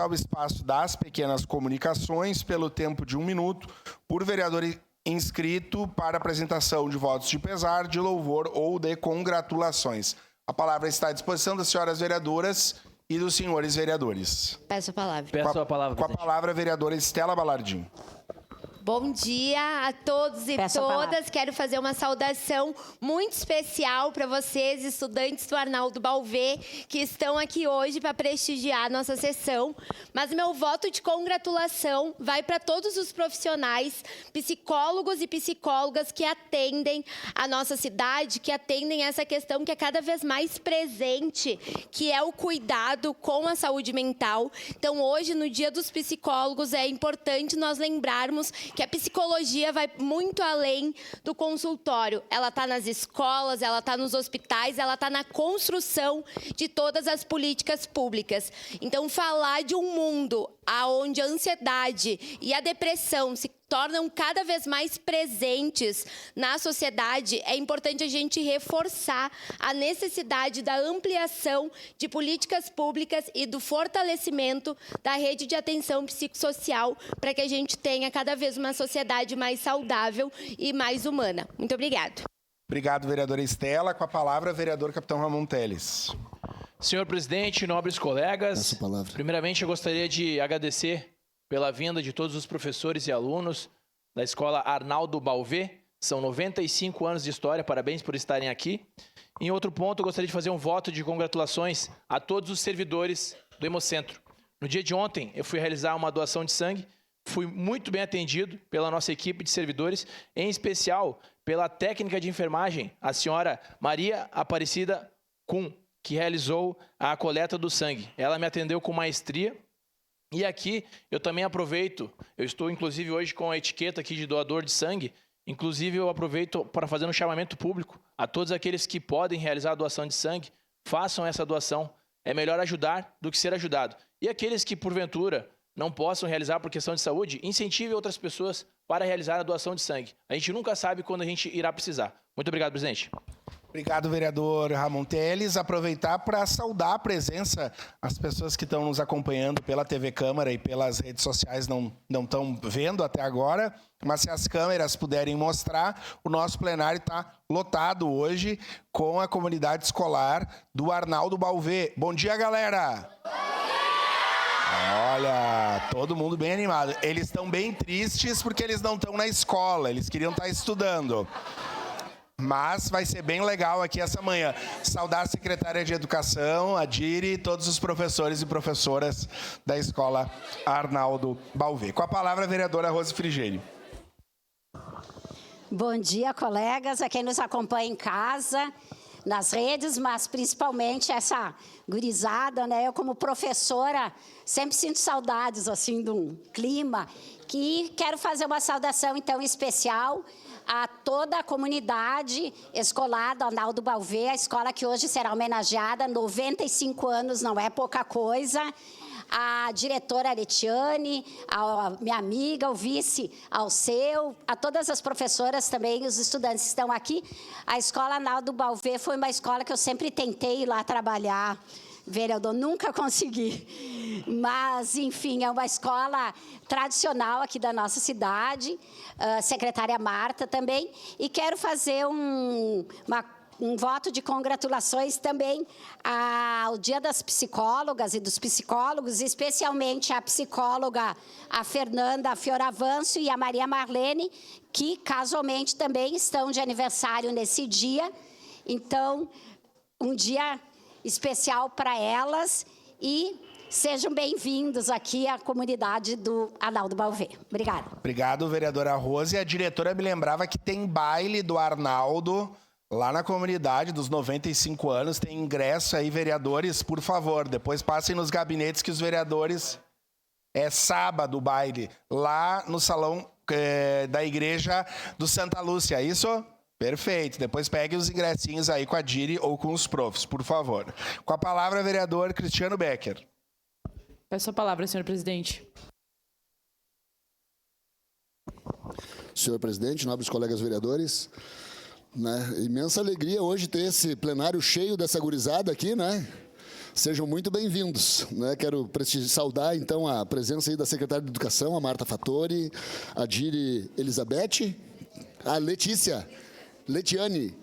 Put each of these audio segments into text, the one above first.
ao espaço das pequenas comunicações pelo tempo de 1 minuto por vereador inscrito para apresentação de votos de pesar, de louvor ou de congratulações. A palavra está à disposição das senhoras vereadoras e dos senhores vereadores. Peço a palavra. Peço a palavra, Com a presidente. palavra, a vereadora Estela Balardim. Bom dia a todos e todas. Quero fazer uma saudação muito especial para vocês, estudantes do Arnaldo Balvê, que estão aqui hoje para prestigiar a nossa sessão. Mas meu voto de congratulação vai para todos os profissionais, psicólogos e psicólogas que atendem a nossa cidade, que atendem essa questão que é cada vez mais presente, que é o cuidado com a saúde mental. Então, hoje, no Dia dos Psicólogos, é importante nós lembrarmos que a psicologia vai muito além do consultório. Ela está nas escolas, ela está nos hospitais, ela está na construção de todas as políticas públicas. Então, falar de um mundo onde a ansiedade e a depressão se tornam cada vez mais presentes na sociedade, é importante a gente reforçar a necessidade da ampliação de políticas públicas e do fortalecimento da rede de atenção psicossocial para que a gente tenha cada vez uma sociedade mais saudável e mais humana. Muito obrigada. Obrigado, vereadora Estela. Com a palavra, vereador Capitão Ramon Teles. Senhor presidente, nobres colegas, primeiramente eu gostaria de agradecer pela vinda de todos os professores e alunos da Escola Arnaldo Balvê. São 95 anos de história, parabéns por estarem aqui. Em outro ponto, eu gostaria de fazer um voto de congratulações a todos os servidores do Hemocentro. No dia de ontem, eu fui realizar uma doação de sangue, fui muito bem atendido pela nossa equipe de servidores, em especial pela técnica de enfermagem, a senhora Maria Aparecida Kuhn, que realizou a coleta do sangue. Ela me atendeu com maestria. E aqui eu também aproveito, eu estou inclusive hoje com a etiqueta aqui de doador de sangue, inclusive eu aproveito para fazer um chamamento público a todos aqueles que podem realizar a doação de sangue, façam essa doação. É melhor ajudar do que ser ajudado. E aqueles que porventura não possam realizar por questão de saúde, incentive outras pessoas para realizar a doação de sangue. A gente nunca sabe quando a gente irá precisar. Muito obrigado, presidente. Obrigado, vereador Ramon Teles. Aproveitar para saudar a presença, as pessoas que estão nos acompanhando pela TV Câmara e pelas redes sociais não estão vendo até agora, mas se as câmeras puderem mostrar, o nosso plenário está lotado hoje com a comunidade escolar do Arnaldo Balvê. Bom dia, galera! Olha, todo mundo bem animado. Eles estão bem tristes porque eles não estão na escola, eles queriam estar estudando. Mas vai ser bem legal aqui essa manhã. Saudar a secretária de Educação, a Diri, e todos os professores e professoras da Escola Arnaldo Balvê. Com a palavra, a vereadora Rose Frigeri. Bom dia, colegas, a quem nos acompanha em casa, nas redes, mas principalmente essa gurizada, né? Eu, como professora, sempre sinto saudades, assim, de um clima, que quero fazer uma saudação, então, especial a toda a comunidade escolar do Arnaldo Balvê, a escola que hoje será homenageada, 95 anos, não é pouca coisa. A diretora Aretiane, a minha amiga, o vice Alceu, a todas as professoras também, os estudantes que estão aqui. A escola Arnaldo Balvê foi uma escola que eu sempre tentei ir lá trabalhar, vereador, nunca consegui. Mas, enfim, é uma escola tradicional aqui da nossa cidade, secretária Marta também, e quero fazer um voto de congratulações também ao Dia das Psicólogas e dos Psicólogos, especialmente a psicóloga, a Fernanda Fioravanço e a Maria Marlene, que casualmente também estão de aniversário nesse dia. Então, um dia especial para elas e sejam bem-vindos aqui à comunidade do Arnaldo Balvê. Obrigada. Obrigado, vereadora Rose. A diretora me lembrava que tem baile do Arnaldo lá na comunidade dos 95 anos. Tem ingresso aí, vereadores, por favor. Depois passem nos gabinetes que os vereadores... É sábado o baile, lá no salão da igreja do Santa Lúcia, é isso? Perfeito. Depois pegue os ingressinhos aí com a Diri ou com os profs, por favor. Com a palavra, vereador Cristiano Becker. Peço a palavra, senhor presidente. Senhor presidente, nobres colegas vereadores, né? Imensa alegria hoje ter esse plenário cheio dessa gurizada aqui, né? Sejam muito bem-vindos, né? Quero saudar, então, a presença aí da secretária de Educação, a Marta Fattori, a Diri Elizabeth, a Letiane.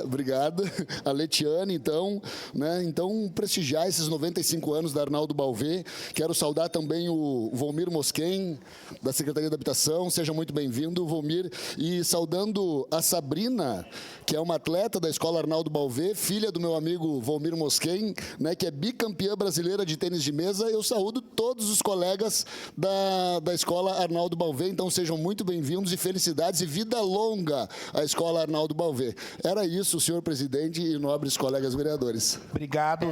Obrigado. A Letiane, então, né? Então, prestigiar esses 95 anos da Arnaldo Balvê. Quero saudar também o Volmir Mosquen, da Secretaria da Habitação. Seja muito bem-vindo, Volmir. E saudando a Sabrina, que é uma atleta da Escola Arnaldo Balvê, filha do meu amigo Volmir Mosquen, né? Que é bicampeã brasileira de tênis de mesa. Eu saúdo todos os colegas da Escola Arnaldo Balvê. Então, sejam muito bem-vindos e felicidades e vida longa à Escola Arnaldo Balvê. Era isso, senhor presidente e nobres colegas vereadores. Obrigado,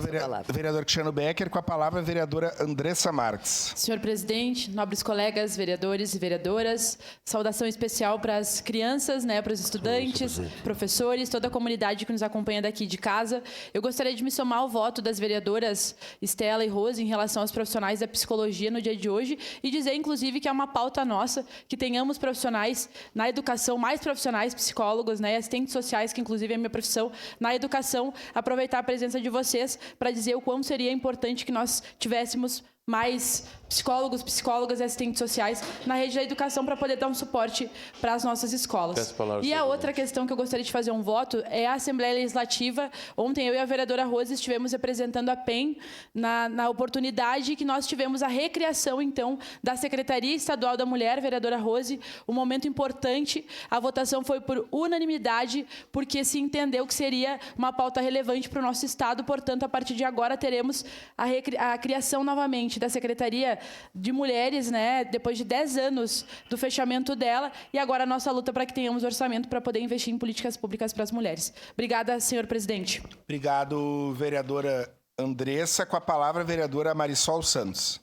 vereador Cristiano Becker. Com a palavra, a vereadora Andressa Marques. Senhor presidente, nobres colegas, vereadores e vereadoras, saudação especial para as crianças, né, para os estudantes, professores, toda a comunidade que nos acompanha daqui de casa. Eu gostaria de me somar ao voto das vereadoras Estela e Rose em relação aos profissionais da psicologia no dia de hoje e dizer, inclusive, que é uma pauta nossa que tenhamos profissionais na educação, mais profissionais, psicólogos, né, assistentes sociais, que inclusive é minha profissão, na educação, aproveitar a presença de vocês para dizer o quão seria importante que nós tivéssemos mais psicólogos, psicólogas e assistentes sociais na rede da educação para poder dar um suporte para as nossas escolas. E a outra questão que eu gostaria de fazer um voto é a Assembleia Legislativa. Ontem eu e a vereadora Rose estivemos representando a PEN na oportunidade que nós tivemos a recriação, então, da Secretaria Estadual da Mulher, vereadora Rose, um momento importante. A votação foi por unanimidade, porque se entendeu que seria uma pauta relevante para o nosso Estado. Portanto, a partir de agora teremos a criação novamente da Secretaria de Mulheres, né, depois de 10 anos do fechamento dela, e agora a nossa luta para que tenhamos orçamento para poder investir em políticas públicas para as mulheres. Obrigada, senhor presidente. Obrigado, vereadora Andressa. Com a palavra, a vereadora Marisol Santos.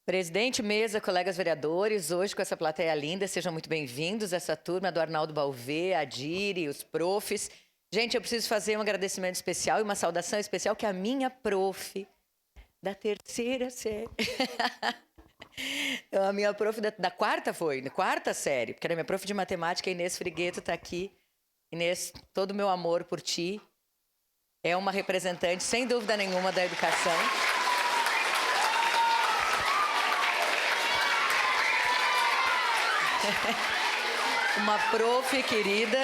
Presidente, mesa, colegas vereadores, hoje com essa plateia linda, sejam muito bem-vindos, essa turma do Arnaldo Balvê, a Diri, os profs. Gente, eu preciso fazer um agradecimento especial e uma saudação especial que a minha prof da terceira série. A minha prof da quarta quarta série, porque era minha prof de matemática, Inês Frigueto, está aqui. Inês, todo o meu amor por ti. É uma representante, sem dúvida nenhuma, da educação. Uma prof querida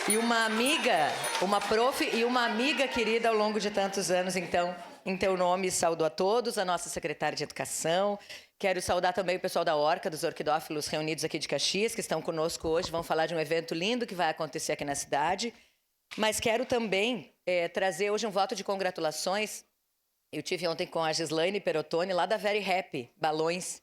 e uma amiga, uma prof e uma amiga querida ao longo de tantos anos, então, em teu nome, saúdo a todos, a nossa secretária de Educação. Quero saudar também o pessoal da Orca, dos orquidófilos reunidos aqui de Caxias, que estão conosco hoje, vão falar de um evento lindo que vai acontecer aqui na cidade. Mas quero também trazer hoje um voto de congratulações. Eu tive ontem com a Gislaine Perotoni, lá da Very Happy, Balões.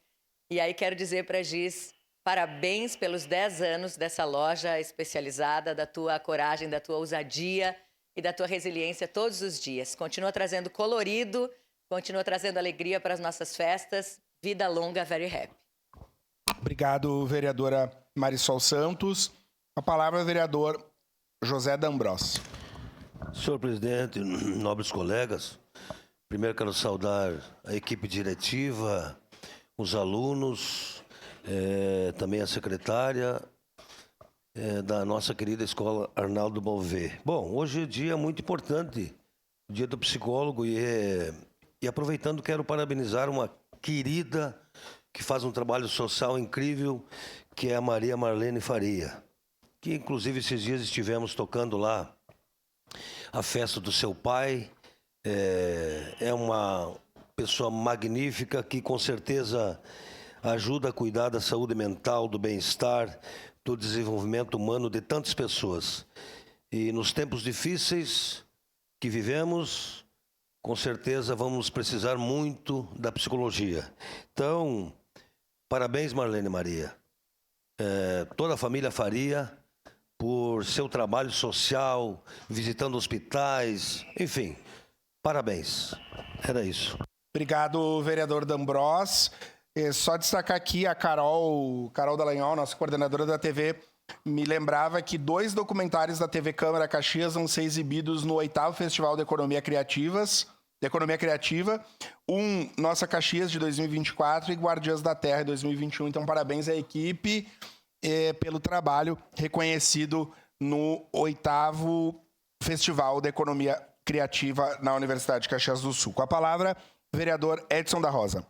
E aí quero dizer para a Gis, parabéns pelos 10 anos dessa loja especializada, da tua coragem, da tua ousadia e da tua resiliência todos os dias. Continua trazendo colorido, continua trazendo alegria para as nossas festas. Vida longa, Very Happy. Obrigado, vereadora Marisol Santos. A palavra, vereador José D'Ambrosio. Senhor presidente, nobres colegas, primeiro quero saudar a equipe diretiva, os alunos, também a secretária da nossa querida Escola Arnaldo Balvê. Bom, hoje é um dia muito importante, o dia do psicólogo, e aproveitando, quero parabenizar uma querida que faz um trabalho social incrível, que é a Maria Marlene Faria, que inclusive esses dias estivemos tocando lá a festa do seu pai. É uma pessoa magnífica que com certeza ajuda a cuidar da saúde mental, do bem-estar, do desenvolvimento humano de tantas pessoas. E nos tempos difíceis que vivemos, com certeza vamos precisar muito da psicologia. Então, parabéns, Marlene Maria. Toda a família Faria, por seu trabalho social, visitando hospitais, enfim, parabéns. Era isso. Obrigado, vereador D'Ambrosio. Só destacar aqui a Carol Dallagnol, nossa coordenadora da TV, me lembrava que 2 documentários da TV Câmara Caxias vão ser exibidos no 8º Festival de Economia Criativa, Nossa Caxias de 2024 e Guardiãs da Terra de 2021. Então, parabéns à equipe pelo trabalho reconhecido no 8º Festival de Economia criativa na Universidade de Caxias do Sul. Com a palavra, vereador Edson da Rosa.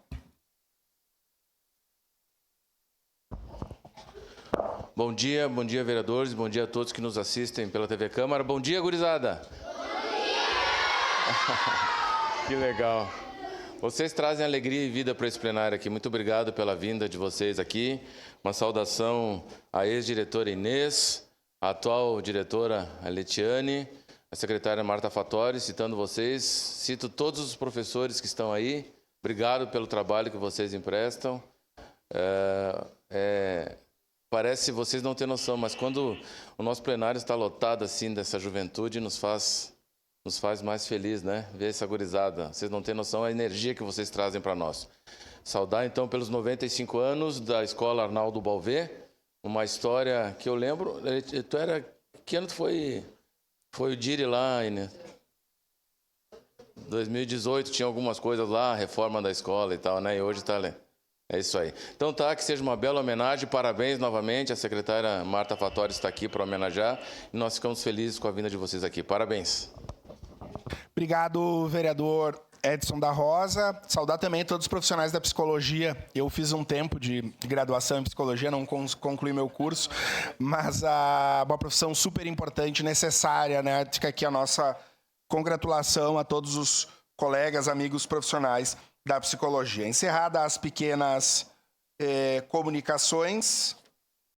Bom dia, vereadores, bom dia a todos que nos assistem pela TV Câmara. Bom dia, gurizada! Bom dia! Que legal! Vocês trazem alegria e vida para esse plenário aqui. Muito obrigado pela vinda de vocês aqui. Uma saudação à ex-diretora Inês, à atual diretora Letiane, a secretária Marta Fattori, citando vocês. Cito todos os professores que estão aí. Obrigado pelo trabalho que vocês emprestam. Parece que vocês não têm noção, mas quando o nosso plenário está lotado assim dessa juventude, nos faz mais feliz, né? Ver essa gurizada. Vocês não têm noção da energia que vocês trazem para nós. Saudar, então, pelos 95 anos da Escola Arnaldo Balvé, uma história que eu lembro... Que ano foi o Diri lá, Inês? 2018, tinha algumas coisas lá, reforma da escola e tal, né? E hoje está... É isso aí. Então tá, que seja uma bela homenagem. Parabéns novamente. A secretária Marta Fattori está aqui para homenagear. E nós ficamos felizes com a vinda de vocês aqui. Parabéns. Obrigado, vereador Edson da Rosa. Saudar também todos os profissionais da psicologia. Eu fiz um tempo de graduação em psicologia, não concluí meu curso, mas uma profissão super importante, necessária, né? Fica aqui a nossa congratulação a todos os colegas, amigos profissionais da psicologia. Encerrada as pequenas comunicações,